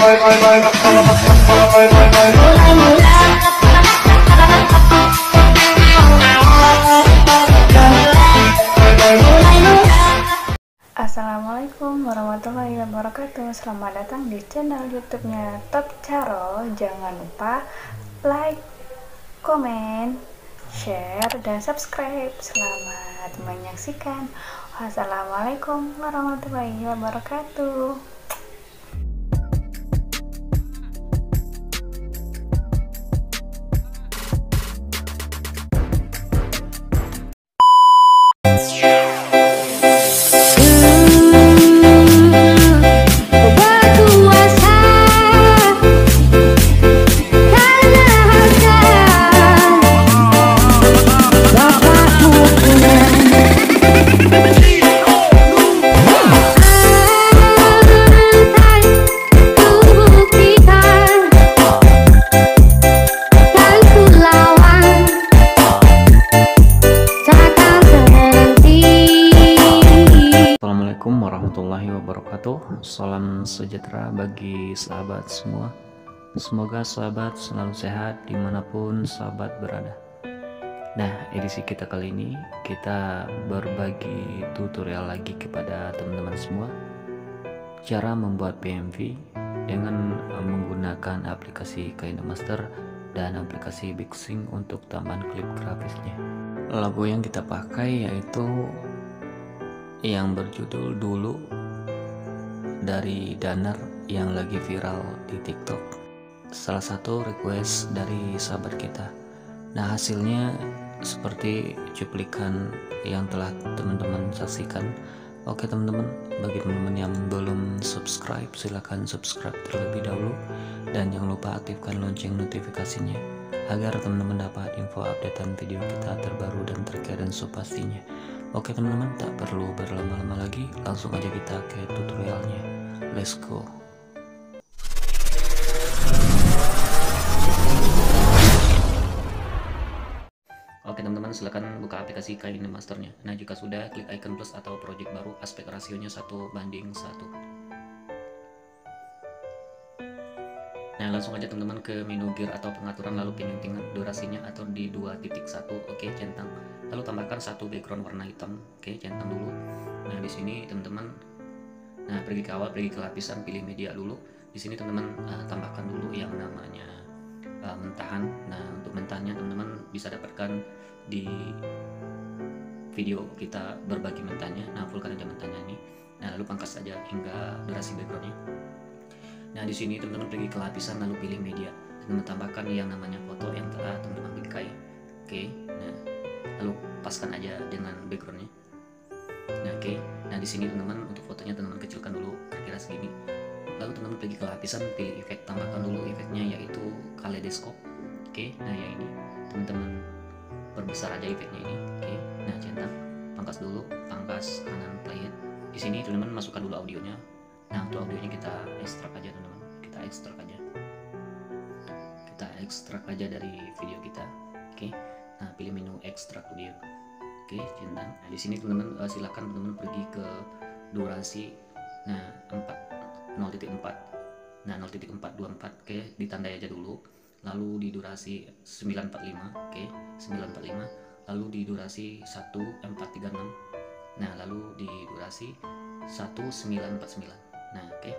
Assalamualaikum warahmatullahi wabarakatuh. Selamat datang di channel YouTube-nya Top Charo. Jangan lupa like, komen, share, dan subscribe. Selamat menyaksikan. Wassalamualaikum warahmatullahi wabarakatuh. Assalamualaikum warahmatullahi wabarakatuh. Salam sejahtera bagi sahabat semua. Semoga sahabat selalu sehat dimanapun sahabat berada. Nah, edisi kita kali ini kita berbagi tutorial lagi kepada teman-teman semua, cara membuat PMV dengan menggunakan aplikasi KineMaster dan aplikasi BigSync untuk tambahan klip grafisnya. Lagu yang kita pakai yaitu yang berjudul Dulu dari Danar yang lagi viral di TikTok. Salah satu request dari sahabat kita. Nah, hasilnya seperti cuplikan yang telah teman-teman saksikan. Oke teman-teman, bagi teman-teman yang belum subscribe, silahkan subscribe terlebih dahulu, dan jangan lupa aktifkan lonceng notifikasinya agar teman-teman dapat info updatean video kita terbaru dan terkait dan pastinya. Oke teman-teman, tak perlu berlama-lama lagi, langsung aja kita ke tutorialnya. Let's go. Oke teman-teman, silakan buka aplikasi KineMasternya. Nah, jika sudah, klik icon plus atau project baru, aspek rasionya 1:1. Nah, langsung aja teman-teman ke menu gear atau pengaturan, lalu pilih tingkat durasinya atau di 2.1. Oke, centang. Lalu tambahkan satu background warna hitam. Oke, centang dulu. Nah, di sini teman-teman, nah pergi ke awal, pergi ke lapisan, pilih media dulu. Di sini teman-teman tambahkan dulu yang namanya mentahan. Nah, untuk mentahnya teman-teman bisa dapatkan di video kita berbagi mentahnya. Nah, fullkan aja mentahnya ini. Nah, lalu pangkas saja hingga durasi backgroundnya. Nah, di sini teman-teman pergi ke lapisan, lalu pilih media. Teman-teman tambahkan yang namanya foto yang telah teman-teman bingkai. Oke, nah lalu paskan aja dengan backgroundnya. Nah, oke. Nah, di sini teman-teman untuk fotonya teman-teman kecilkan dulu kira-kira segini. Lalu teman-teman pergi ke lapisan, pilih efek, tambahkan dulu efeknya yaitu kaleidoskop. Oke, nah ya ini teman-teman perbesar aja efeknya ini. Oke, nah centang, pangkas dulu, pangkas kanan playhead. Di sini teman-teman masukkan dulu audionya. Nah, untuk audionya kita ekstrak aja teman-teman, kita ekstrak aja dari video kita. Oke, nah pilih menu ekstrak audio. Oke, centang. Nah, di sini teman-teman silakan teman-teman pergi ke durasi. Nah, 0.4. Nah, 0.424. Oke, ditandai aja dulu. Lalu di durasi 945. Oke, 945. Lalu di durasi 1436. Nah, lalu di durasi 1949. Nah, oke.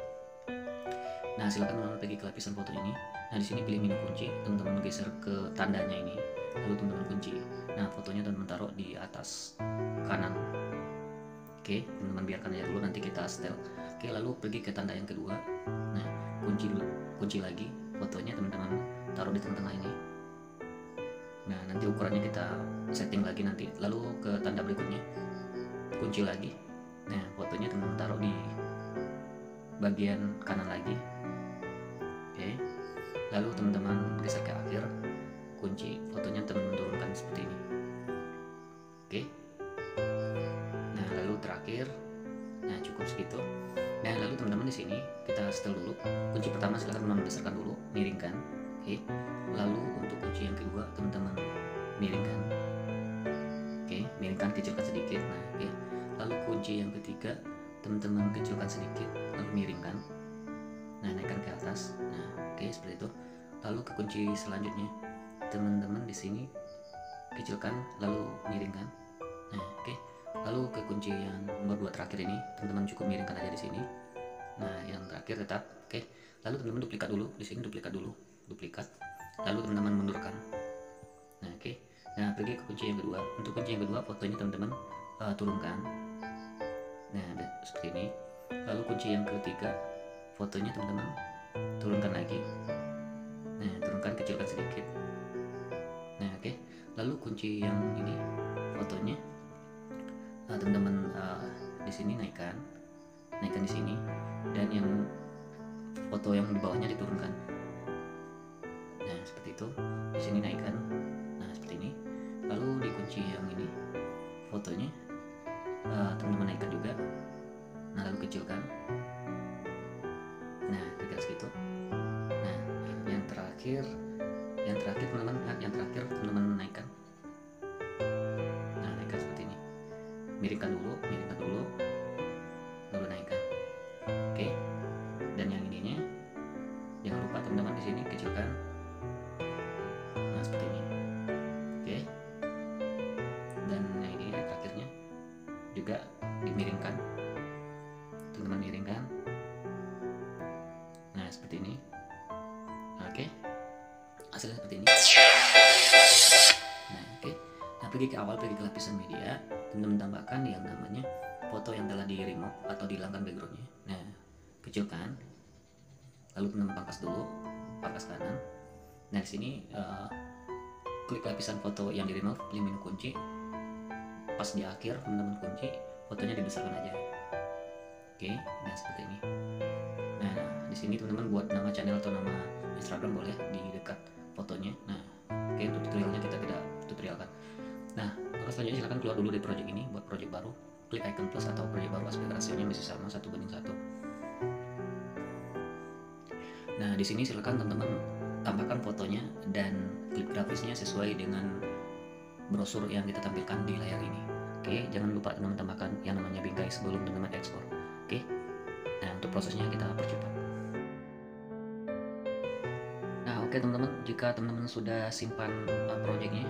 Nah, silakan teman-teman pergi ke lapisan foto ini. Nah, di sini pilih menu kunci, teman-teman geser ke tandanya ini, lalu teman-teman kunci. Nah, fotonya teman-teman taruh di atas kanan. Oke, teman-teman biarkan aja dulu, nanti kita setel. Oke, lalu pergi ke tanda yang kedua. Nah, kunci dulu, kunci lagi. Fotonya teman-teman taruh di tengah-tengah ini. Nah, nanti ukurannya kita setting lagi nanti. Lalu ke tanda berikutnya, kunci lagi. Nah, fotonya teman-teman taruh di bagian kanan lagi. Oke, lalu teman-teman geser ke akhir, kunci, fotonya teman-teman turunkan seperti ini. Oke, nah lalu terakhir, nah cukup segitu. Nah, lalu teman-teman di sini kita setel dulu. Kunci pertama silahkan teman-teman besarkan dulu, miringkan. Oke, lalu untuk kunci yang kedua teman-teman miringkan. Oke, miringkan, kecilkan sedikit. Nah, oke. Lalu kunci yang ketiga teman-teman kecilkan sedikit, lalu miringkan. Nah, naikkan ke atas. atas. Nah, oke, seperti itu. Lalu ke kunci selanjutnya, teman-teman di sini kecilkan lalu miringkan. Nah, oke. Lalu ke kunci yang nomor 2 terakhir ini, teman-teman cukup miringkan aja di sini. Nah, yang terakhir tetap, oke. Lalu teman-teman duplikat dulu di sini, duplikat dulu, duplikat. Lalu teman-teman mundurkan. Nah, oke. Nah, pergi ke kunci yang kedua. Untuk kunci yang kedua, fotonya teman-teman turunkan. Nah, seperti ini. Lalu kunci yang ketiga, fotonya teman-teman turunkan lagi. Nah, turunkan, kecilkan sedikit. Nah, oke. Lalu kunci yang ini, fotonya teman-teman di sini naikkan di sini, dan yang foto yang di bawahnya diturunkan. Nah, seperti itu. Di sini naikkan. Nah, seperti ini. Lalu di kunci yang ini, fotonya teman-teman naikkan juga. Nah, lalu kecilkan. Nah, kira-kira segitu. Nah, yang terakhir teman-teman naikkan. Nah, naikkan seperti ini. Miringkan dulu, lalu naikkan. Oke. Dan yang ininya jangan lupa teman-teman di sini kecilkan. Nah, seperti ini. Oke. Dan yang ini terakhirnya juga dimiringkan. Teman-teman miringkan. Nah, seperti ini. Oke. Hasilnya seperti ini. Nah, oke. Nah, pergi ke awal, pergi ke lapisan media, teman-teman tambahkan yang namanya foto yang telah di remove atau dihilangkan backgroundnya. Nah, kecilkan. Lalu teman-teman pangkas dulu, pangkas kanan. Nah, di sini klik lapisan foto yang di remove, pilih menu kunci. Pas di akhir teman-teman kunci, fotonya dibesarkan aja. Oke, nah seperti ini. Nah, di sini teman-teman buat nama channel atau nama Instagram boleh di dekat fotonya. Nah, oke, untuk tutorialnya kita tidak tutorialkan. Nah, langkah selanjutnya silahkan keluar dulu dari project ini, buat project baru. Klik icon plus atau project baru, aspek rasionya masih sama 1:1. Nah, di sini silakan teman-teman tambahkan fotonya dan klip grafisnya sesuai dengan brosur yang kita tampilkan di layar ini. Oke, jangan lupa teman-teman tambahkan yang namanya bingkai sebelum teman-teman ekspor. Oke. Nah, untuk prosesnya kita percepat. Nah, oke teman-teman, jika teman-teman sudah simpan projectnya,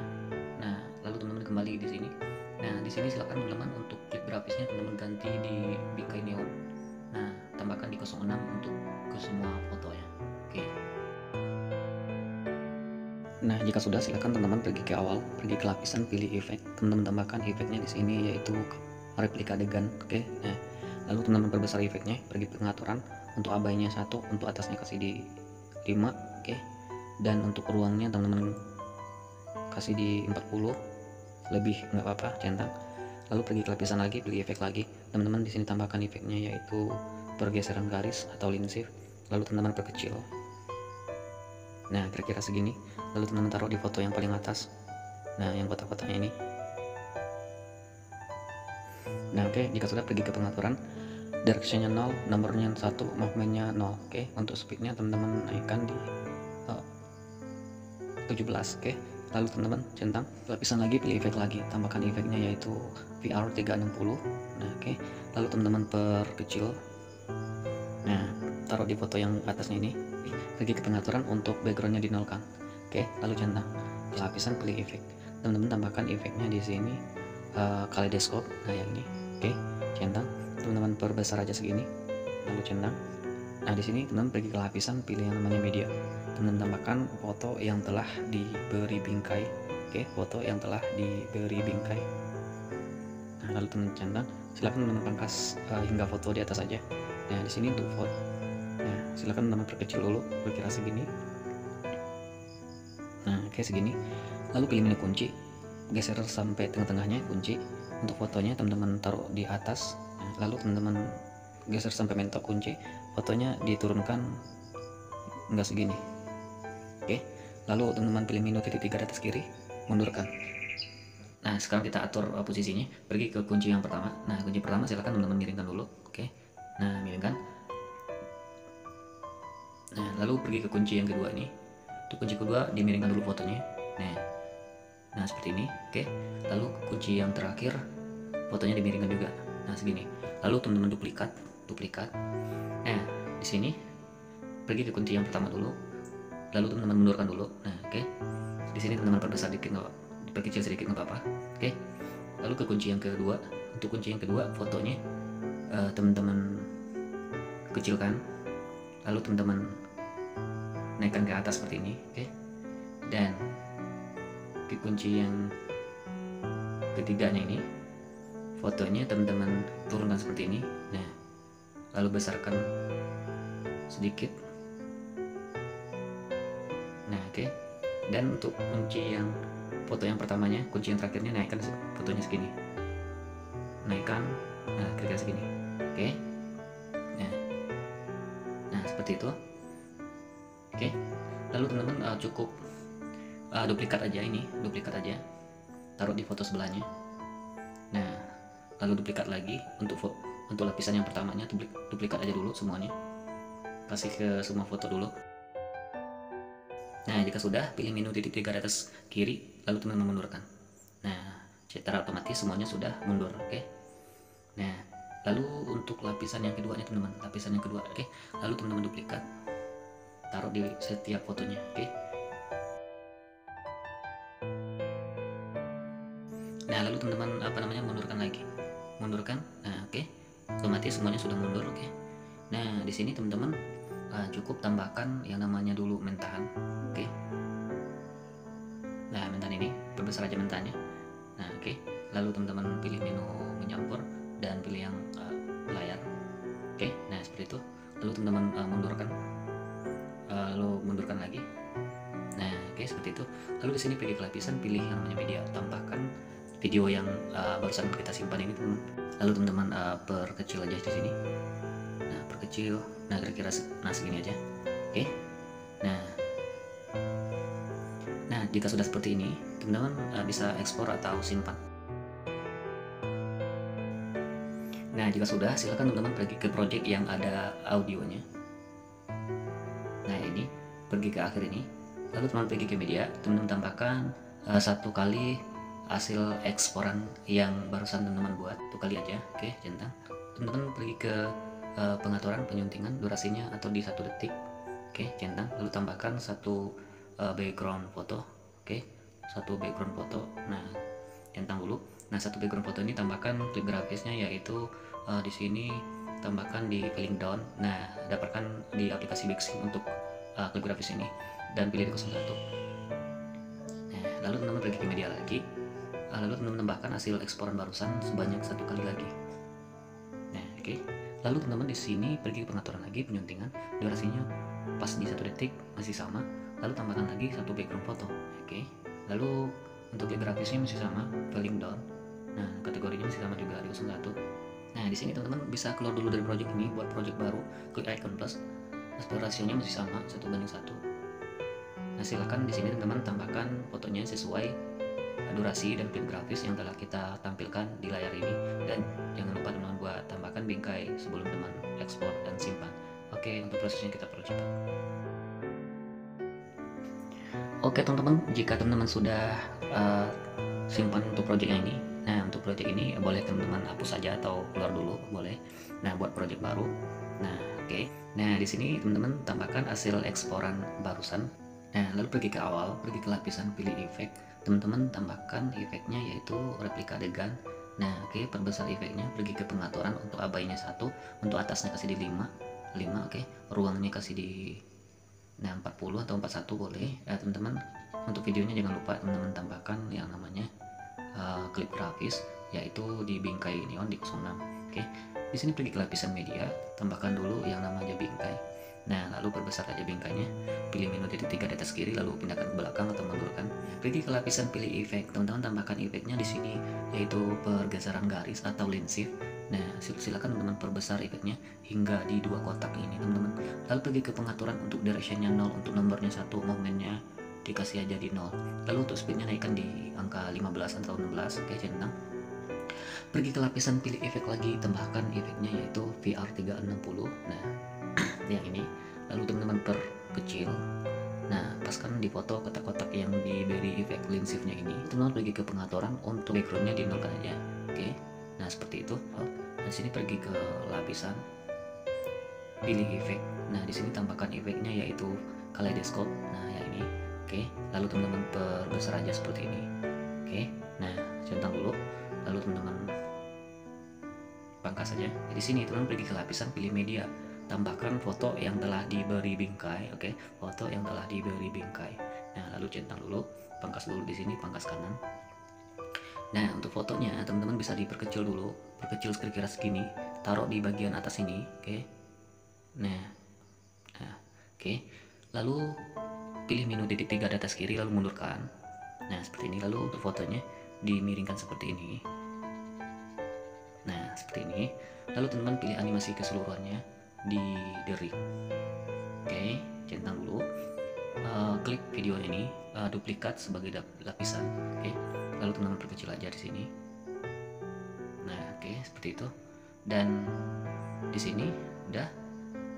nah lalu teman-teman kembali di sini. Nah, di sini silakan teman-teman untuk klip grafisnya teman-teman ganti di bingkai neon. Nah, tambahkan di 06 untuk ke semua fotonya. Oke. Nah, jika sudah, silakan teman-teman pergi ke awal, pergi ke lapisan, pilih efek. Teman-teman tambahkan efeknya di sini yaitu replika adegan. Oke. Nah, lalu teman-teman perbesar efeknya, pergi pengaturan. Untuk abainya 1, untuk atasnya kasih di 5. Oke. Dan untuk ruangnya teman-teman kasih di 40. Lebih nggak apa-apa, centang. Lalu pergi ke lapisan lagi, pilih efek lagi. Teman-teman di sini tambahkan efeknya yaitu pergeseran garis atau line shift. Lalu teman-teman perkecil. Nah, kira-kira segini. Lalu teman-teman taruh di foto yang paling atas. Nah, yang kotak-kotaknya ini. Nah, oke, jika sudah pergi ke pengaturan, directionnya 0, nomornya 1, movementnya 0. Oke, untuk speednya teman-teman naikkan di 17. Oke, lalu teman-teman centang lapisan lagi, pilih efek lagi, tambahkan efeknya yaitu VR 360. Nah, oke, lalu teman-teman perkecil. Nah, taruh di foto yang atasnya ini. Pergi ke pengaturan untuk backgroundnya dinolkan. Oke, lalu centang lapisan, pilih efek. Teman-teman tambahkan efeknya di sini kaleidoskop. Nah, yang ini. Oke, centang. Teman-teman perbesar aja segini. Lalu centang. Nah, di sini teman-teman pergi ke lapisan, pilih yang namanya media. Teman-teman tambahkan foto yang telah diberi bingkai. Oke, foto yang telah diberi bingkai. Nah, lalu teman-teman centang. Silakan teman-teman pangkas hingga foto di atas saja. Nah, di sini untuk foto. Nah, silakan teman-teman perkecil dulu, kira-kira segini. Nah, oke, segini. Lalu pilih menu kunci, geser sampai tengah-tengahnya kunci. Untuk fotonya teman-teman taruh di atas. Nah, lalu teman-teman geser sampai mentok kunci, fotonya diturunkan enggak segini. Oke, lalu teman-teman pilih menu titik 3 di atas kiri, mundurkan. Nah, sekarang kita atur posisinya, pergi ke kunci yang pertama. Nah, kunci pertama silakan teman-teman miringkan dulu. Oke, nah miringkan. Nah, lalu pergi ke kunci yang kedua ini. Untuk kunci kedua dimiringkan dulu fotonya. Nah seperti ini. Oke, lalu kunci yang terakhir fotonya dimiringkan juga. Nah, segini. Lalu teman-teman duplikat. Nah, di sini pergi ke kunci yang pertama dulu, lalu teman-teman mundurkan dulu. Nah, oke. Di sini teman-teman perbesar dikit, nggak, diperkecil sedikit nggak apa-apa. Oke. Lalu ke kunci yang kedua. Untuk kunci yang kedua, fotonya teman-teman kecilkan, lalu teman-teman naikkan ke atas seperti ini, oke. Dan di kunci yang ketiganya ini, fotonya teman-teman turunkan seperti ini. Nah, lalu besarkan sedikit. Nah, oke. Dan untuk kunci yang foto yang pertamanya, kunci yang terakhirnya, naikkan fotonya segini, naikkan, nah kira-kira segini, oke. Nah, seperti itu, oke. Lalu teman-teman cukup duplikat aja, taruh di foto sebelahnya. Nah, lalu duplikat lagi untuk lapisan yang pertamanya, duplikat aja dulu semuanya, kasih ke semua foto dulu. Nah, jika sudah, pilih menu titik 3 di atas kiri, lalu teman-teman mundurkan. Nah, secara otomatis semuanya sudah mundur, oke. Nah, lalu untuk lapisan yang keduanya teman-teman, lapisan yang kedua, oke. Lalu teman-teman duplikat, taruh di setiap fotonya, oke. Nah, lalu teman-teman mundurkan. Nah, oke. Otomatis semuanya sudah mundur, oke. Nah, di sini teman-teman cukup tambahkan yang namanya dulu mentahan, oke. Nah, mentahan ini perbesar aja mentahnya. Nah, oke. Lalu teman-teman pilih menu menyampur dan pilih yang layar, oke. Nah, seperti itu. Lalu teman-teman mundurkan lagi. Nah, oke, seperti itu. Lalu di sini pergi ke lapisan, pilih yang namanya media, tambahkan video yang barusan kita simpan ini, teman. Lalu teman-teman perkecil aja di sini. Nah, perkecil. Nah, kira-kira segini aja, oke. Nah, jika sudah seperti ini, teman-teman bisa ekspor atau simpan. Nah, jika sudah, silakan teman-teman pergi ke project yang ada audionya. Nah, ini pergi ke akhir ini, lalu teman-teman pergi ke media, teman-teman tambahkan 1 kali hasil eksporan yang barusan teman-teman buat, 1 kali aja, oke, centang. Teman-teman pergi ke pengaturan penyuntingan durasinya atau di 1 detik, oke, centang. Lalu tambahkan 1 background foto, oke, 1 background foto. Nah, centang dulu. Nah, 1 background foto ini tambahkan klip grafisnya, yaitu di sini tambahkan di filling down. Nah, dapatkan di aplikasi Bixby untuk klip grafis ini dan pilih di 01. Nah, lalu teman-teman pergi ke media lagi, lalu teman-teman tambahkan hasil eksporan barusan sebanyak 1 kali lagi. Nah, oke. Lalu teman-teman di sini pergi ke pengaturan lagi, penyuntingan, durasinya pas di 1 detik masih sama. Lalu tambahkan lagi 1 background foto, oke. Lalu untuk klip grafisnya masih sama, filling down. Nah, kategorinya masih sama juga di 01. Nah, di sini teman-teman bisa keluar dulu dari project ini, buat project baru, klik icon plus. Aspek rasionya masih sama 1:1. Nah, silakan di sini teman-teman tambahkan fotonya sesuai durasi dan klip grafis yang telah kita tampilkan di layar ini, dan jangan lupa teman-teman buat tambahkan bingkai sebelum teman ekspor dan simpan. Oke, untuk prosesnya kita percepat. Oke teman-teman, jika teman-teman sudah simpan untuk project ini, nah untuk project ini boleh teman-teman hapus saja atau keluar dulu, boleh. Nah, buat project baru, nah oke. Nah, di sini teman-teman tambahkan hasil eksporan barusan. Nah, lalu pergi ke awal, pergi ke lapisan, pilih efek. Teman-teman tambahkan efeknya yaitu replika adegan. Nah, oke, perbesar efeknya, pergi ke pengaturan, untuk abainya 1, untuk atasnya kasih di 5, oke. Ruangnya kasih di 40 atau 41 boleh. Teman-teman untuk videonya jangan lupa teman-teman tambahkan yang namanya klip grafis, yaitu di bingkai neon di 06, oke. Di sini pergi ke lapisan media, tambahkan dulu yang namanya bingkai. Nah, lalu perbesar aja bingkainya, pilih menu titik 3 di atas kiri, lalu pindahkan ke belakang atau mundurkan. Pergi ke lapisan, pilih efek, teman-teman tambahkan efeknya di sini, yaitu pergeseran garis atau line shift. Nah, silakan teman-teman perbesar efeknya hingga di 2 kotak ini, teman-teman. Lalu pergi ke pengaturan, untuk directionnya 0, untuk nomornya 1, momennya dikasih aja di 0. Lalu untuk speednya naikkan di angka 15 atau 16, oke, centang. Pergi ke lapisan, pilih efek lagi, tambahkan efeknya yaitu VR 360. Nah, yang ini, lalu teman-teman perkecil. Nah, paskan di foto kotak-kotak yang diberi efek line shift-nya ini. Teman-teman pergi ke pengaturan, untuk background-nya di 0 aja, oke. Nah, seperti itu. Nah, sini pergi ke lapisan, pilih efek. Nah di sini tambahkan efeknya yaitu kaleidoskop. Nah yang ini, oke. Lalu teman-teman perbesar aja seperti ini, oke. Nah centang dulu, lalu teman-teman pangkas saja. Di sini teman-teman pergi ke lapisan, pilih media, tambahkan foto yang telah diberi bingkai, oke. Foto yang telah diberi bingkai. Nah lalu centang dulu, pangkas dulu di sini, pangkas kanan. Nah untuk fotonya teman-teman bisa diperkecil dulu, perkecil kira-kira segini, taruh di bagian atas ini, oke. Nah oke. Lalu pilih menu titik 3 di atas kiri, lalu mundurkan. Nah seperti ini. Lalu untuk fotonya dimiringkan seperti ini. Nah seperti ini. Lalu teman-teman pilih animasi keseluruhannya di dering. Oke, centang dulu. Klik video ini, duplikat sebagai lapisan. Oke. Lalu teman-teman perkecil aja di sini. Nah oke, seperti itu. Dan di sini udah.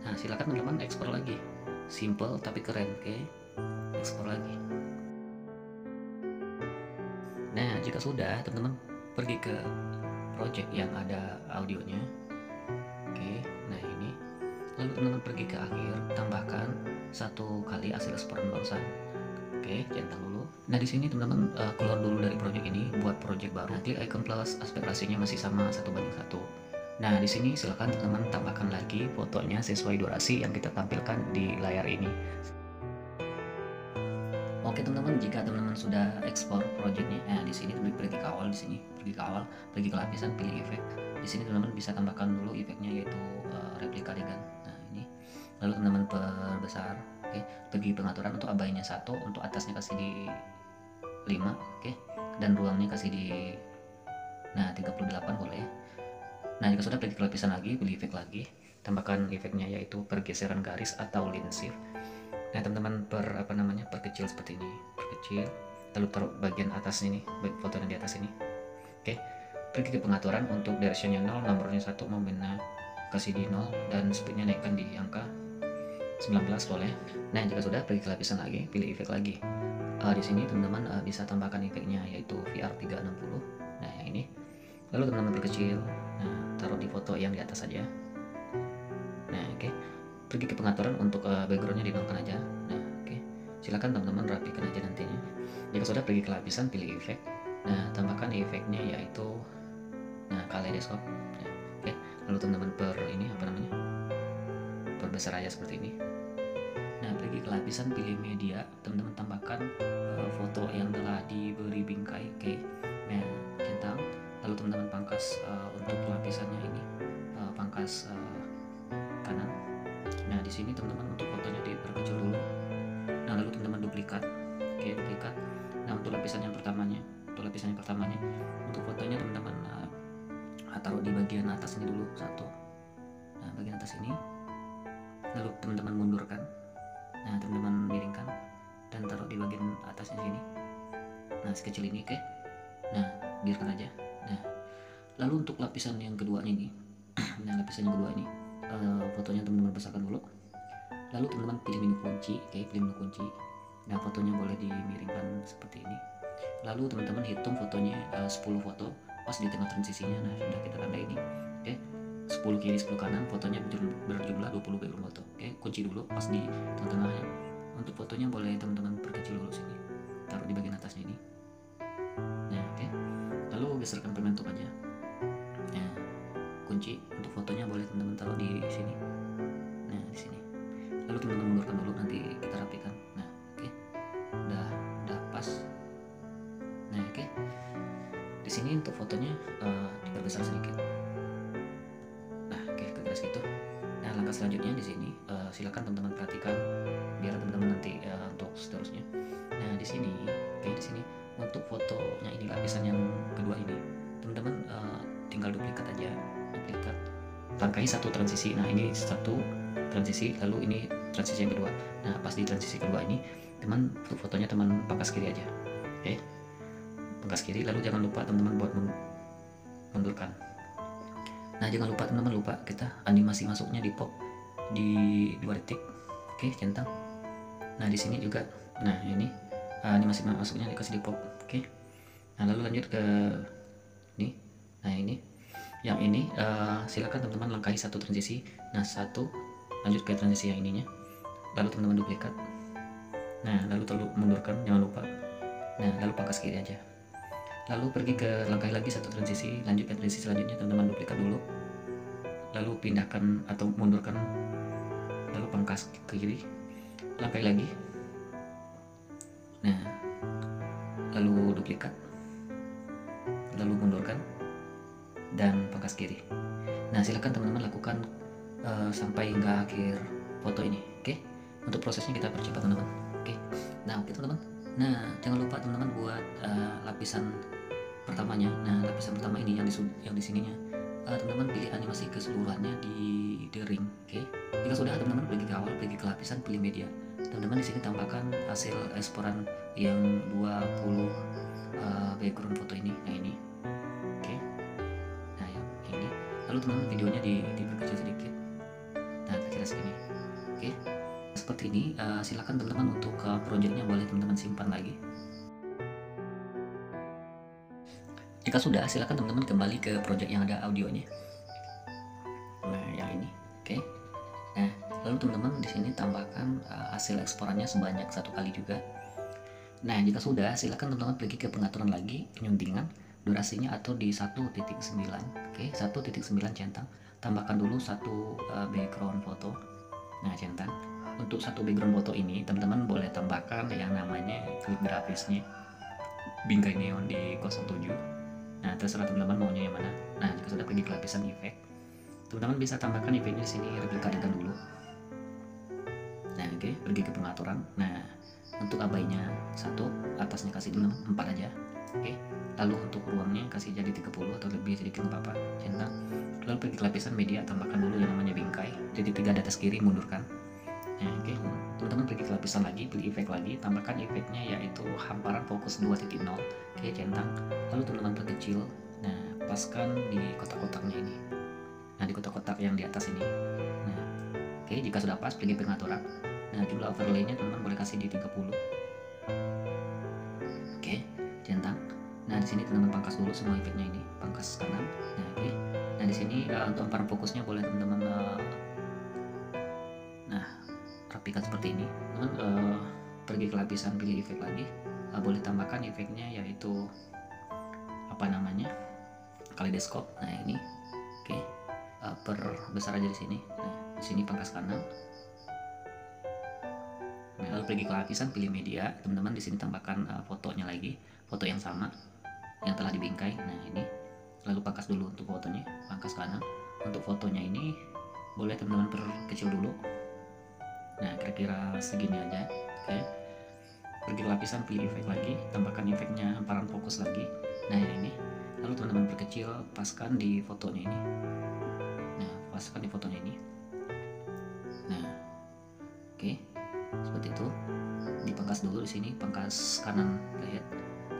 Nah silakan teman-teman ekspor lagi. Simple tapi keren, oke. Ekspor lagi. Nah jika sudah, teman-teman pergi ke project yang ada audionya, oke. Nah ini, lalu teman-teman pergi ke akhir, tambahkan 1 kali hasil eksporan barusan, oke. Centang dulu. Nah di sini teman-teman keluar dulu dari project ini, buat project baru. Nah, klik icon plus, aspek ratio-nya masih sama 1:1. Nah di sini silakan teman-teman tambahkan lagi fotonya sesuai durasi yang kita tampilkan di layar ini. Oke teman-teman, jika teman-teman sudah ekspor projectnya, nah di sini pergi ke awal, di sini pergi ke awal, pergi ke lapisan, pilih efek. Di sini teman-teman bisa tambahkan dulu efeknya yaitu replika adegan. Nah ini, lalu teman-teman perbesar, oke. Pergi pengaturan, untuk abainya 1, untuk atasnya kasih di 5, oke. Dan ruangnya kasih di 38 boleh. Nah jika sudah, pergi ke lapisan lagi, pilih efek lagi, tambahkan efeknya yaitu pergeseran garis atau line shift. Nah teman-teman perkecil seperti ini, perkecil, lalu taruh bagian atas ini, fotonya di atas ini, oke. Pergi ke pengaturan, untuk directionnya 0, nomornya 1, momennya kasih di 0, dan speednya naikkan di angka 19 boleh. Nah jika sudah, pergi ke lapisan lagi, pilih efek lagi. Di sini teman-teman bisa tambahkan efeknya yaitu VR 360. Nah yang ini, lalu teman-teman perkecil, nah taruh di foto yang di atas saja. Nah oke. Pergi ke pengaturan, untuk backgroundnya dinolkan aja. Nah oke. Silakan teman-teman rapikan aja nantinya. Jika sudah, pergi ke lapisan, pilih efek. Nah tambahkan efeknya yaitu kaleidoskop. Nah, oke. Lalu teman-teman perbesar aja seperti ini. Nah pergi ke lapisan, pilih media, teman-teman tambahkan foto yang telah diberi bingkai, oke. Nah centang, lalu teman-teman pangkas untuk lapisannya ini, pangkas kanan. Nah di sini teman-teman untuk fotonya diperkecil dulu. Nah lalu teman-teman duplikat, oke, duplikat. Nah untuk lapisan yang pertamanya, untuk fotonya teman-teman taruh di bagian atas ini dulu, 1. Nah bagian atas ini, lalu teman-teman mundurkan. Nah teman-teman miringkan dan taruh di bagian atasnya sini. Nah sekecil ini, oke. Nah biarkan aja. Nah lalu untuk lapisan yang kedua ini, nah lapisan yang kedua ini, fotonya teman-teman besarkan dulu. Lalu teman-teman pilih menu kunci, oke, pilih menu kunci. Nah fotonya boleh dimiringkan seperti ini. Lalu teman-teman hitung fotonya 10 foto pas di tengah transisinya. Nah sudah kita tanda ini, oke. 10 kiri 10 kanan, fotonya berjumlah 20 background foto, oke. Kunci dulu pas di tengah-tengahnya. Untuk fotonya boleh teman-teman perkecil dulu sini, taruh di bagian atasnya ini. Nah oke. Lalu geserkan permen top aja. Nah kunci untuk fotonya boleh teman-teman taruh di sini. Nah di sini. Lalu teman-teman mundurkan dulu, nanti kita rapikan. Nah oke. Udah pas. Nah oke. Di sini untuk fotonya diperbesar sedikit. Nah oke, kira-kira segitu. Nah langkah selanjutnya di sini, silakan teman-teman perhatikan biar teman-teman nanti untuk seterusnya. Nah di sini, oke, di sini untuk fotonya ini, lapisan yang kedua ini, teman-teman tinggal duplikat aja, duplikat. Rangkai 1 transisi. Nah ini 1 transisi, lalu ini transisi yang kedua. Nah pas di transisi kedua ini, teman fotonya teman pangkas kiri aja, oke. Pangkas kiri, lalu jangan lupa teman-teman buat mundurkan. Nah jangan lupa teman-teman, kita animasi masuknya di pop di 2 detik, oke, centang. Nah di sini juga, nah ini animasi masuknya dikasih di pop, oke. Nah lalu lanjut ke ini. Nah ini, yang ini silakan teman-teman langkahi 1 transisi. Nah 1 lanjut ke transisi yang ininya, lalu teman-teman duplikat. Nah lalu mundurkan, jangan lupa. Nah lalu pangkas kiri aja, lalu pergi ke langkah lagi satu transisi, lanjut ke transisi selanjutnya, teman-teman duplikat dulu, lalu pindahkan atau mundurkan, lalu pangkas ke kiri, langkah lagi. Nah lalu duplikat, lalu mundurkan dan pangkas kiri. Nah silakan teman-teman lakukan sampai hingga akhir foto ini. Oke, untuk prosesnya kita percepat teman-teman. Oke, nah oke teman-teman. Nah jangan lupa teman-teman buat lapisan pertamanya. Nah lapisan pertama ini yang di sininya, teman-teman pilih animasi keseluruhannya di ring. Oke, jika sudah teman-teman pergi ke awal, pergi ke lapisan, pilih media. Teman-teman di sini tambahkan hasil eksporan yang 20 background foto ini. Nah ini, oke. Nah ya ini. Lalu teman-teman videonya diperkecil sedikit. Nah kira-kira segini. Oke. Seperti ini. Silakan teman-teman untuk projectnya boleh teman-teman simpan lagi. Jika sudah, silakan teman-teman kembali ke project yang ada audionya. Nah yang ini, oke. Nah lalu teman-teman di sini tambahkan hasil eksporannya sebanyak 1 kali juga. Nah jika sudah, silakan teman-teman pergi ke pengaturan lagi, penyuntingan, durasinya atur di 1.9. Oke, 1.9 centang. Tambahkan dulu satu background foto. Nah centang. Untuk satu background foto ini teman-teman boleh tambahkan yang namanya klip grafisnya bingkai neon di 07. Nah terserah teman-teman maunya yang mana. Nah jika sudah pergi ke lapisan efek, teman-teman bisa tambahkan efeknya di sini, replika adegan dulu. Nah oke, pergi ke pengaturan. Nah untuk abainya 1, atasnya kasih dulu 4 aja. Oke, lalu untuk ruangnya kasih jadi 30 atau lebih sedikit nggak apa-apa, centang. Lalu pergi ke lapisan media, tambahkan dulu yang namanya bingkai, titik 3 di atas kiri, mundurkan. Nah oke, teman-teman pergi ke lapisan lagi, pilih efek lagi, tambahkan efeknya yaitu hamparan fokus 2.0. Oke, centang. Lalu teman-teman perkecil. Nah paskan di kotak-kotaknya ini. Nah di kotak-kotak yang di atas ini. Nah oke, jika sudah pas pergi pengaturan. Nah jumlah overlaynya teman-teman boleh kasih di 30. Oke, centang. Nah di sini teman-teman pangkas dulu semua efeknya ini, pangkas kanan. Nah oke. Nah di sini untuk hamparan fokusnya boleh teman-teman rapikan seperti ini. Teman pergi ke lapisan, pilih efek lagi, boleh tambahkan efeknya yaitu apa namanya, kaleidoskop. Nah ini oke, perbesar aja di sini. Nah di sini pangkas kanan. Nah, lalu pergi ke lapisan, pilih media, teman-teman di sini tambahkan fotonya lagi, foto yang sama yang telah dibingkai. Nah ini, lalu pangkas dulu untuk fotonya, pangkas kanan. Untuk fotonya ini boleh teman-teman perkecil dulu. Nah kira-kira segini aja. Oke, pergi ke lapisan, pilih efek lagi, tambahkan efeknya hamparan fokus lagi. Nah ini, lalu teman-teman perkecil, paskan di fotonya ini. Nah paskan di fotonya ini. Nah oke, seperti itu. Dipangkas dulu di sini, pangkas kanan, lihat.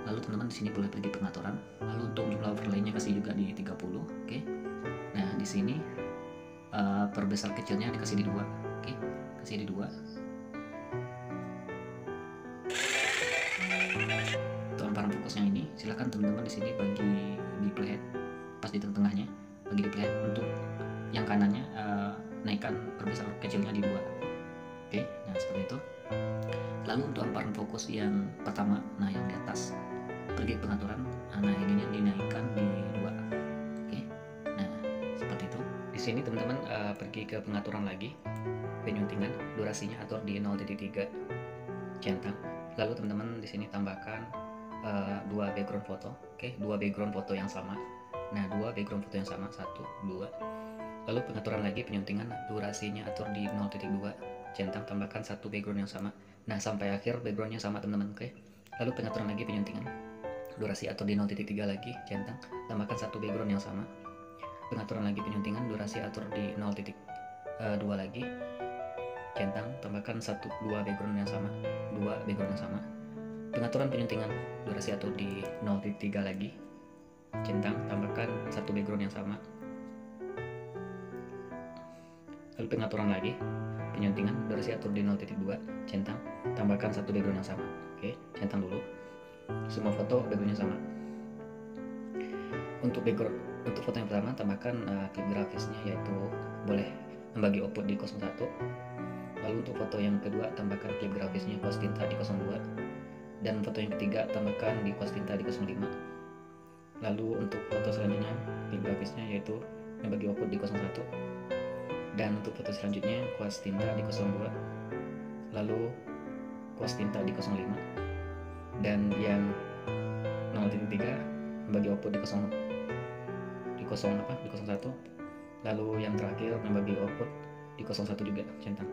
Lalu teman-teman di sini boleh pergi pengaturan. Lalu untuk jumlah overlaynya kasih juga di 30. Oke. Nah di sini perbesar kecilnya dikasih di 2. Oke, kasih di 2. Untuk hamparan fokusnya ini, silakan teman-teman di sini bagi di playhead pas di tengah-tengahnya, bagi di playhead. Untuk yang kanannya naikkan perbesar kecilnya di 2. Oke, nah seperti itu. Lalu untuk hamparan fokus yang pertama, nah yang di atas, pergi pengaturan, nah ininya dinaikkan di 2. Oke, nah seperti itu. Di sini teman-teman pergi ke pengaturan lagi, penyuntingan, durasinya atur di 0.3 centang. Lalu teman-teman di sini tambahkan 2 background foto. Oke, 2 background foto yang sama. Nah 2 background foto yang sama, 1, 2. Lalu pengaturan lagi, penyuntingan, durasinya atur di 0.2 centang, tambahkan 1 background yang sama. Nah sampai akhir backgroundnya sama teman-teman. Oke, lalu pengaturan lagi, penyuntingan, durasi atur di 0.3 lagi centang, tambahkan 1 background yang sama. Pengaturan lagi, penyuntingan, durasi atur di 0.2 lagi centang, tambahkan 2 background yang sama, 2 background yang sama. Pengaturan penyuntingan, durasi atur di 0.3 lagi centang, tambahkan 1 background yang sama. Lalu pengaturan lagi, penyuntingan, durasi atur di 0.2 centang, tambahkan 1 background yang sama. Oke, centang dulu semua foto, backgroundnya sama. Untuk foto yang pertama, tambahkan klip grafisnya, yaitu boleh membagi output di 01. Lalu untuk foto yang kedua tambahkan klip grafisnya kuas tinta di 02, dan foto yang ketiga tambahkan di kuas tinta di 05. Lalu untuk foto selanjutnya klip grafisnya yaitu membagi output di 01, dan untuk foto selanjutnya kuas tinta di 02, lalu kuas tinta di 05, dan yang 0.3 membagi output di 01, lalu yang terakhir membagi output di 01 juga centang.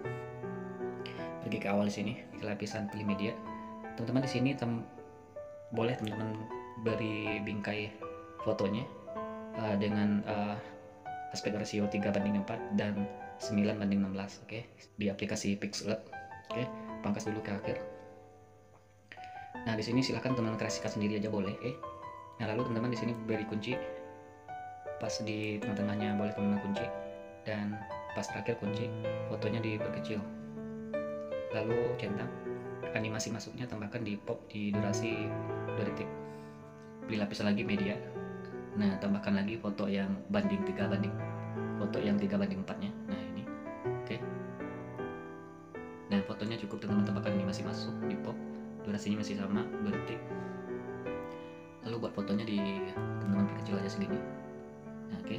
Pergi ke awal di sini ke lapisan pilih media, teman-teman. Di sini boleh teman-teman beri bingkai fotonya dengan aspek rasio 3:4 dan 9:16. Oke, di aplikasi Pixel. Oke, pangkas dulu ke akhir. Nah, di sini silahkan teman-teman kreasikan sendiri aja boleh. Nah, lalu teman-teman di sini beri kunci pas di tengah-tengahnya, boleh teman-teman kunci, dan pas terakhir kunci, fotonya diperkecil. Lalu centang. Animasi masuknya tambahkan di pop di durasi 2 detik. Beri lapisan lagi media. Nah, tambahkan lagi foto yang banding 3:4-nya. Nah, ini. Oke. Nah, fotonya cukup teman-teman tambahkan animasi masuk di pop. Durasinya masih sama 2 detik. Lalu buat fotonya teman-teman perkecil aja segini. Nah, oke.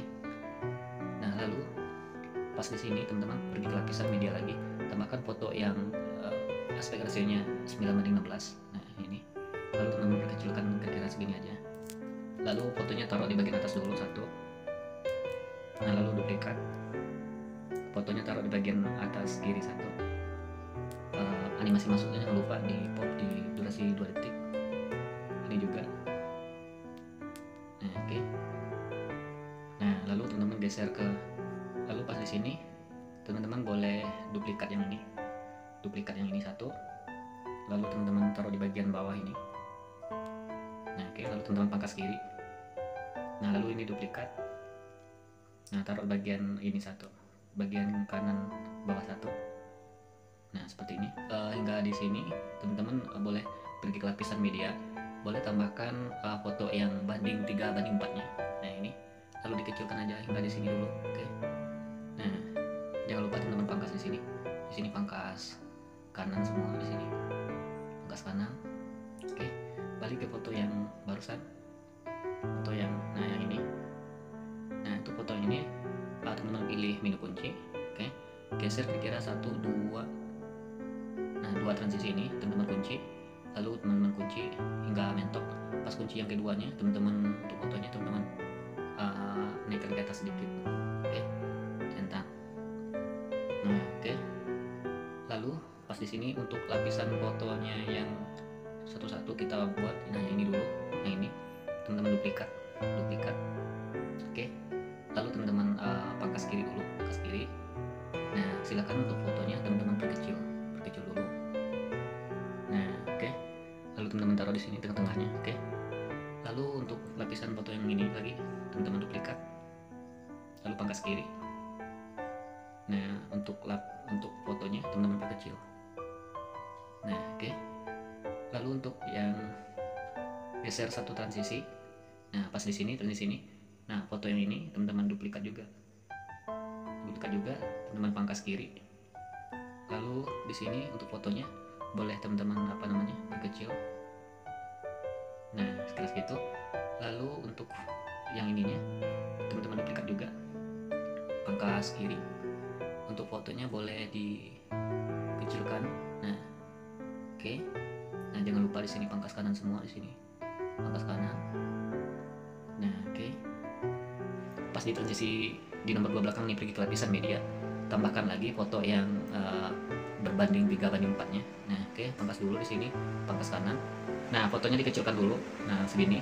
Nah, lalu pas di sini teman-teman pergi ke lapisan media lagi, tambahkan foto yang aspek rasionya 9:16. Nah, ini. Lalu teman-teman perkecilkan kira-kira segini aja. Lalu fotonya taruh di bagian atas dulu satu. Nah, lalu duplikat. Fotonya taruh di bagian atas kiri satu. Animasi masuknya jangan lupa di pop di durasi 2 detik. Ini juga. Nah, oke. Nah, lalu teman-teman geser lalu pas di sini teman-teman boleh duplikat yang ini satu, lalu teman-teman taruh di bagian bawah ini. Nah, oke. Lalu teman-teman pangkas kiri. Nah, lalu ini duplikat. Nah, taruh bagian ini satu, bagian kanan bawah satu. Nah, seperti ini. Hingga di sini teman-teman boleh pergi ke lapisan media, boleh tambahkan foto yang banding 3:4-nya. Nah, ini. Lalu dikecilkan aja hingga di sini dulu. Oke. Nah, jangan lupa teman-teman pangkas di sini. Di sini pangkas kanan semua di sini. Pangkas kanan. Oke. Balik ke foto yang barusan. Foto yang ini. Nah, untuk foto yang ini teman-teman pilih menu kunci. Oke. Geser kira-kira 1 2. Nah, 2 transisi ini teman-teman kunci. Lalu teman-teman kunci hingga mentok. Pas kunci yang keduanya, teman-teman untuk fotonya teman-teman naikkan ke atas sedikit. Oke. Centang. Nah, oke. Lalu pas di sini untuk lapisan fotonya yang satu-satu kita buat. Nah, ini dulu. Nah, ini teman-teman duplikat. Oke. Lalu teman-teman pangkas kiri dulu, pangkas kiri. Nah, silakan untuk fotonya teman-teman perkecil dulu. Nah, oke. Lalu teman-teman taruh di sini tengah-tengahnya. Oke. Lalu untuk lapisan foto yang ini lagi teman-teman duplikat, lalu pangkas kiri. Nah, untuk fotonya teman-teman perkecil. Nah, oke. Lalu untuk yang geser satu transisi. Nah, pas di sini transisi ini. Nah, foto yang ini teman-teman duplikat juga, teman-teman pangkas kiri. Lalu di sini untuk fotonya boleh teman-teman perkecil. Nah, sekilas gitu. Lalu untuk yang ininya teman-teman duplikat juga, pangkas kiri. Untuk fotonya boleh dikecilkan. Nah, oke. Nah, jangan lupa di sini pangkas kanan semua, di sini pangkas kanan. Nah, oke. Pas di transisi di nomor 2 belakang nih, pergi ke lapisan media, tambahkan lagi foto yang berbanding 3:4-nya. Nah, oke. Pangkas dulu di sini, pangkas kanan. Nah, fotonya dikecilkan dulu. Nah, segini.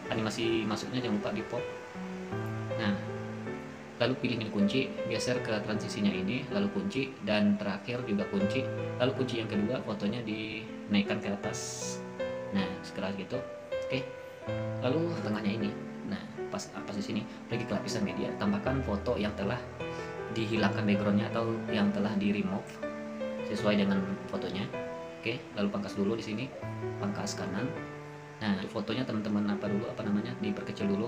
Animasi masuknya jangan lupa di pop. Nah, lalu pilih menu kunci, geser ke transisinya ini, lalu kunci, dan terakhir juga kunci. Lalu kunci yang kedua, fotonya dinaikkan ke atas. Nah, sekelas gitu. Oke. Lalu tengahnya ini. Nah, pas di sini pergi ke lapisan media, tambahkan foto yang telah dihilangkan backgroundnya atau yang telah di remove sesuai dengan fotonya. Oke. Lalu pangkas dulu di sini, pangkas kanan. Nah, fotonya teman-teman diperkecil dulu.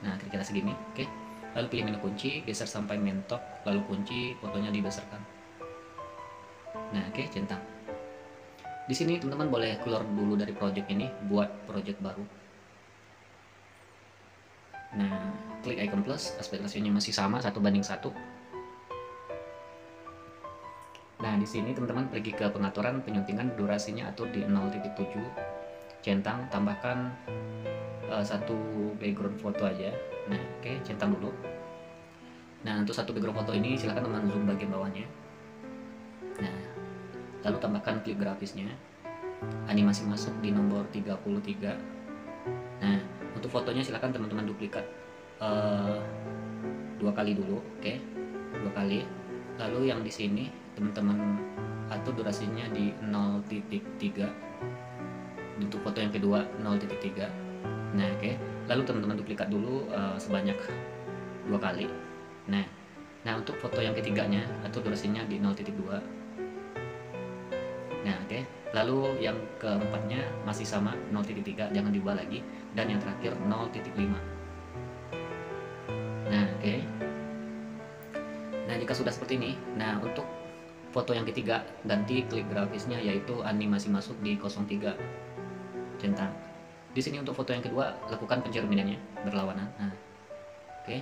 Nah, kira-kira segini. Oke. lalu pilih menu kunci, geser sampai mentok, lalu kunci, fotonya dibesarkan. Nah, oke, centang. Di sini teman-teman boleh keluar dulu dari project ini, buat project baru. Nah, klik icon plus, aspek rasionya masih sama 1:1. Nah, di sini teman-teman pergi ke pengaturan penyuntingan, durasinya atur di 0.7, centang, tambahkan satu background foto aja. Nah, oke, centang dulu. Nah, untuk satu background foto ini silahkan teman zoom bagian bawahnya. Nah, lalu tambahkan klip grafisnya, animasi masuk di nomor 33. Nah, untuk fotonya silahkan teman-teman duplikat 2 kali dulu, oke, 2 kali. Lalu yang di sini teman-teman atur durasinya di 0.3, untuk foto yang kedua 0.3. Nah, oke, lalu teman-teman duplikat dulu sebanyak 2 kali. Nah, untuk foto yang ketiganya atur durasinya di 0.2. Nah, oke, lalu yang keempatnya masih sama 0.3, jangan diubah lagi, dan yang terakhir 0.5. Nah, oke. Nah, jika sudah seperti ini, nah untuk foto yang ketiga ganti klik grafisnya, yaitu animasi masuk di 03, centang. Di sini untuk foto yang kedua lakukan pencerminannya berlawanan. Nah, oke.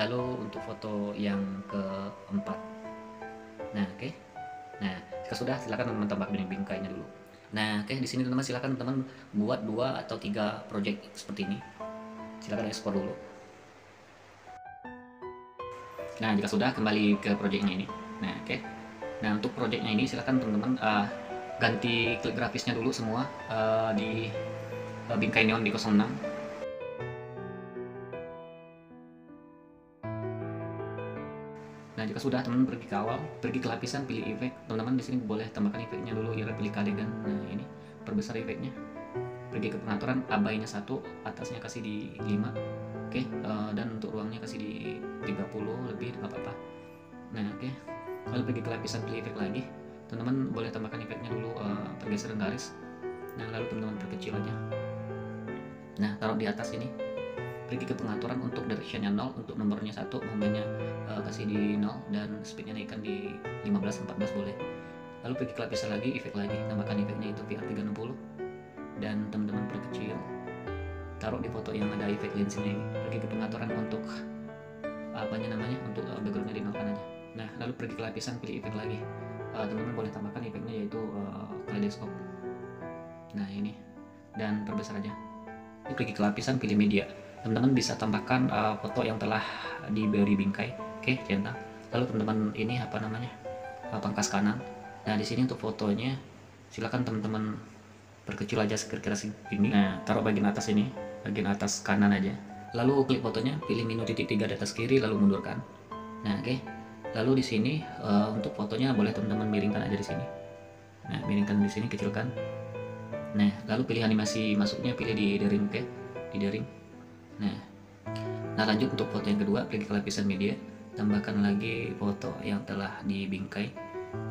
Lalu untuk foto yang keempat. Nah, oke. Nah, jika sudah silakan teman-teman tambahkan bingkainya dulu. Nah, oke, di sini teman-teman silakan teman buat 2 atau 3 project seperti ini. Silakan ekspor dulu. Nah, jika sudah, kembali ke projectnya ini. Nah, oke. Nah, untuk projectnya ini silakan teman-teman ganti klik grafisnya dulu semua di bingkai neon di 06. Nah, jika sudah, teman-teman pergi ke awal, pergi ke lapisan, pilih efek. Teman-teman di sini boleh tambahkan efeknya dulu, ya, pilih kaligan. Nah, ini perbesar efeknya. Pergi ke pengaturan, abainya 1, atasnya kasih di 5. Oke, dan untuk ruangnya kasih di 30 lebih, nggak apa-apa. Nah, oke. Lalu pergi ke lapisan, pilih efek lagi. Teman-teman boleh tambahkan efeknya dulu, pergeseran garis. Nah, lalu teman-teman perkecil aja. Nah, taruh di atas ini. Pergi ke pengaturan, untuk directionnya 0, untuk nomornya 1, momennya kasih di 0, dan speednya naikkan di 15-14 boleh. Lalu pergi ke lapisan lagi, efek lagi, tambahkan efeknya itu VR360, dan teman-teman perkecil. Taruh di foto yang ada efek lensnya ini. Pergi ke pengaturan untuk untuk backgroundnya dinolkan aja. Nah, lalu pergi ke lapisan, pilih efek lagi. Teman-teman boleh tambahkan efeknya, yaitu kaleidoscope. Nah, ini, dan perbesar aja. Ini pergi ke lapisan, pilih media. Teman-teman bisa tambahkan foto yang telah diberi bingkai. Oke, centang. Lalu teman-teman ini pangkas kanan. Nah, di sini untuk fotonya silakan teman-teman perkecil aja kira-kira segini. Nah, taruh bagian atas ini, bagian atas kanan aja. Lalu klik fotonya, pilih menu titik 3 di atas kiri, lalu mundurkan. Nah, oke. Lalu di sini untuk fotonya boleh teman-teman miringkan aja di sini. Nah, miringkan di sini, kecilkan. Nah, lalu pilih animasi masuknya, pilih di daring, oke, di daring. Nah, lanjut untuk foto yang kedua, pergi ke lapisan media, tambahkan lagi foto yang telah dibingkai.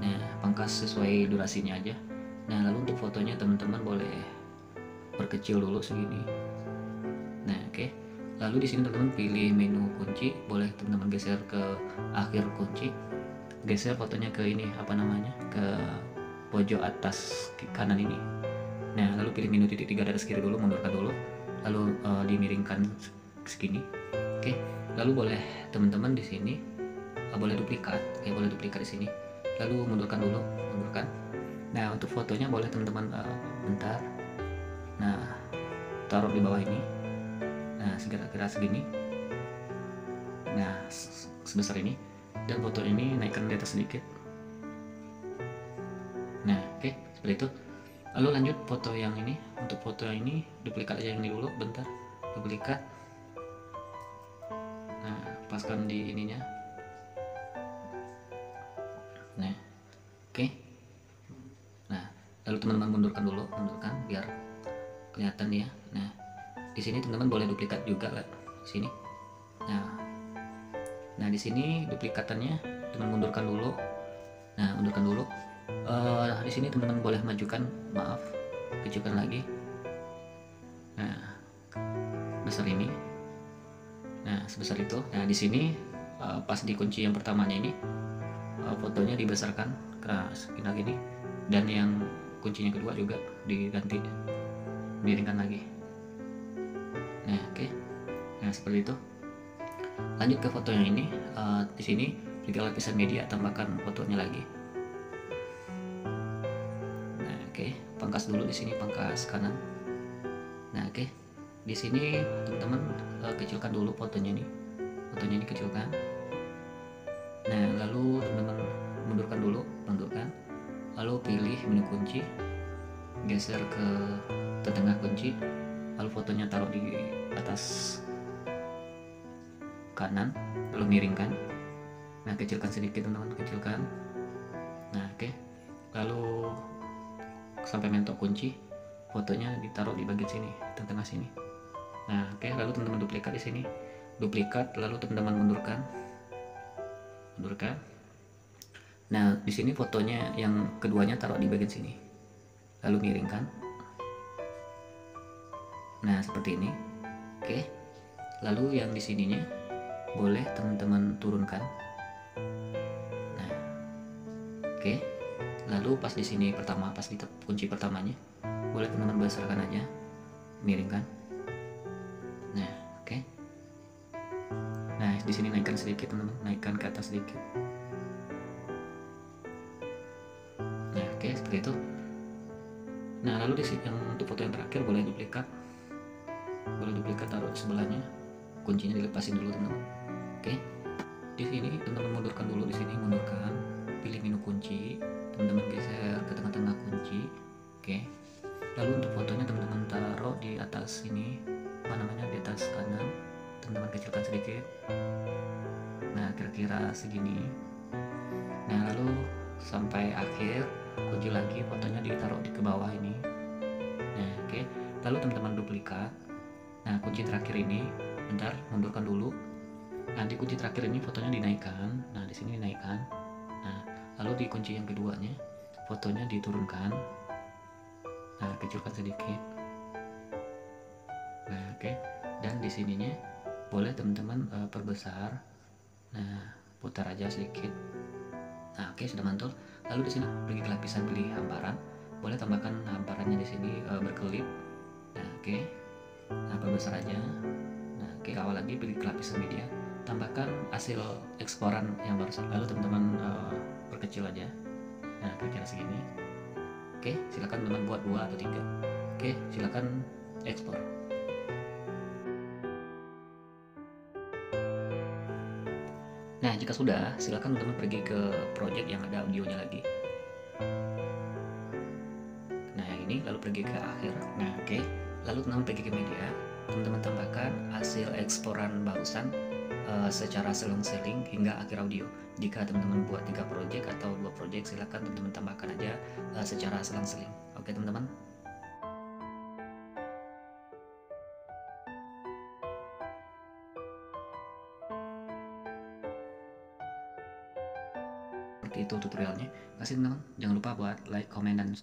Nah, pangkas sesuai durasinya aja. Nah, lalu untuk fotonya teman-teman boleh perkecil dulu segini. Nah, oke. Lalu di sini teman-teman pilih menu kunci, boleh teman-teman geser ke akhir kunci, geser fotonya ke ini ke pojok atas kanan ini. Nah, lalu pilih menu titik 3 di atas kiri dulu, mundurkan dulu, lalu dimiringkan segini. Oke. Lalu boleh teman-teman di sini boleh duplikat, boleh duplikat di sini. Lalu mundurkan dulu, mundurkan. Nah, untuk fotonya boleh teman-teman bentar. Nah, taruh di bawah ini. Nah, kira-kira segini. Nah, sebesar ini. Dan foto ini naikkan di atas sedikit. Nah, oke, seperti itu. Lalu lanjut foto yang ini. Untuk foto yang ini duplikat aja yang ini dulu, bentar. Duplikat. Nah, paskan di ininya. Nah, oke. Nah, lalu teman-teman mundurkan dulu, mundurkan biar kelihatan dia. Nah, di sini teman-teman boleh duplikat juga lah, di sini. Nah, di sini duplikatannya teman mundurkan dulu. Nah, mundurkan dulu. Di sini teman-teman boleh majukan, kecilkan lagi. Nah, besar ini. Nah sebesar itu. Nah di sini pas dikunci yang pertamanya ini fotonya dibesarkan kena gini, dan yang kuncinya kedua juga diganti, miringkan lagi. Nah oke. Nah seperti itu. Lanjut ke foto yang ini. Di sini klik lapisan media, tambahkan fotonya lagi. Nah oke, pangkas dulu di sini, pangkas kanan. Nah oke, di sini teman-teman kecilkan dulu fotonya ini kecilkan. Nah lalu teman-teman mundurkan dulu, lalu pilih menu kunci, geser ke tengah kunci, lalu fotonya taruh di atas kanan, lalu miringkan. Nah kecilkan sedikit teman-teman, kecilkan. Nah oke, lalu sampai mentok kunci, fotonya ditaruh di bagian sini, tengah sini. Nah oke, lalu teman-teman duplikat di sini, lalu teman-teman mundurkan. Nah di sini fotonya yang keduanya taruh di bagian sini, lalu miringkan. Nah seperti ini. Oke, lalu yang di sininya boleh teman-teman turunkan. Nah oke, lalu pas di sini pertama, pas di kunci pertamanya, boleh teman-teman besarkan aja, miringkan. Nah oke. Nah di sini naikkan sedikit teman-teman, naikkan ke atas sedikit. Nah oke, seperti itu. Nah lalu di sini yang untuk foto yang terakhir boleh duplikat, taruh di sebelahnya, kuncinya dilepasin dulu teman-teman. Oke, di sini teman-teman mundurkan dulu, di sini mundurkan, pilih menu kunci, teman-teman geser ke tengah-tengah kunci. Oke, lalu untuk fotonya teman-teman taruh di atas sini, di atas kanan, teman-teman kecilkan sedikit. Nah kira-kira segini. Nah lalu sampai akhir, kunci lagi, fotonya ditaruh di ke bawah ini. Nah oke, lalu teman-teman duplikat. Nah kunci terakhir ini, bentar, mundurkan dulu. Nanti kunci terakhir ini fotonya dinaikkan. Nah di sini dinaikkan. Nah lalu di kunci yang keduanya, fotonya diturunkan. Nah kecilkan sedikit. Nah oke, dan di sininya boleh teman-teman perbesar. Nah putar aja sedikit. Nah oke, sudah mantul. Lalu di sini pergi ke lapisan, pilih hamparan, boleh tambahkan hamparannya di sini berkelip. Nah oke, nah perbesar aja. Nah oke, awal lagi pilih ke lapisan media, tambahkan hasil eksporan yang barusan, lalu teman-teman perkecil aja. Nah kira-kira segini. Oke, silakan teman-teman buat 2 atau 3. Oke, silakan ekspor. Nah jika sudah, silakan teman-teman pergi ke project yang ada audionya lagi. Nah yang ini, lalu pergi ke akhir. Nah oke, lalu teman-teman pergi ke media, teman-teman tambahkan hasil eksporan barusan secara seling-seling hingga akhir audio. Jika teman-teman buat 3 project atau 2 project, silakan teman-teman tambahkan aja secara selang-seling. Oke teman-teman. Seperti itu tutorialnya. Kasih teman-teman, jangan lupa buat like, comment, dan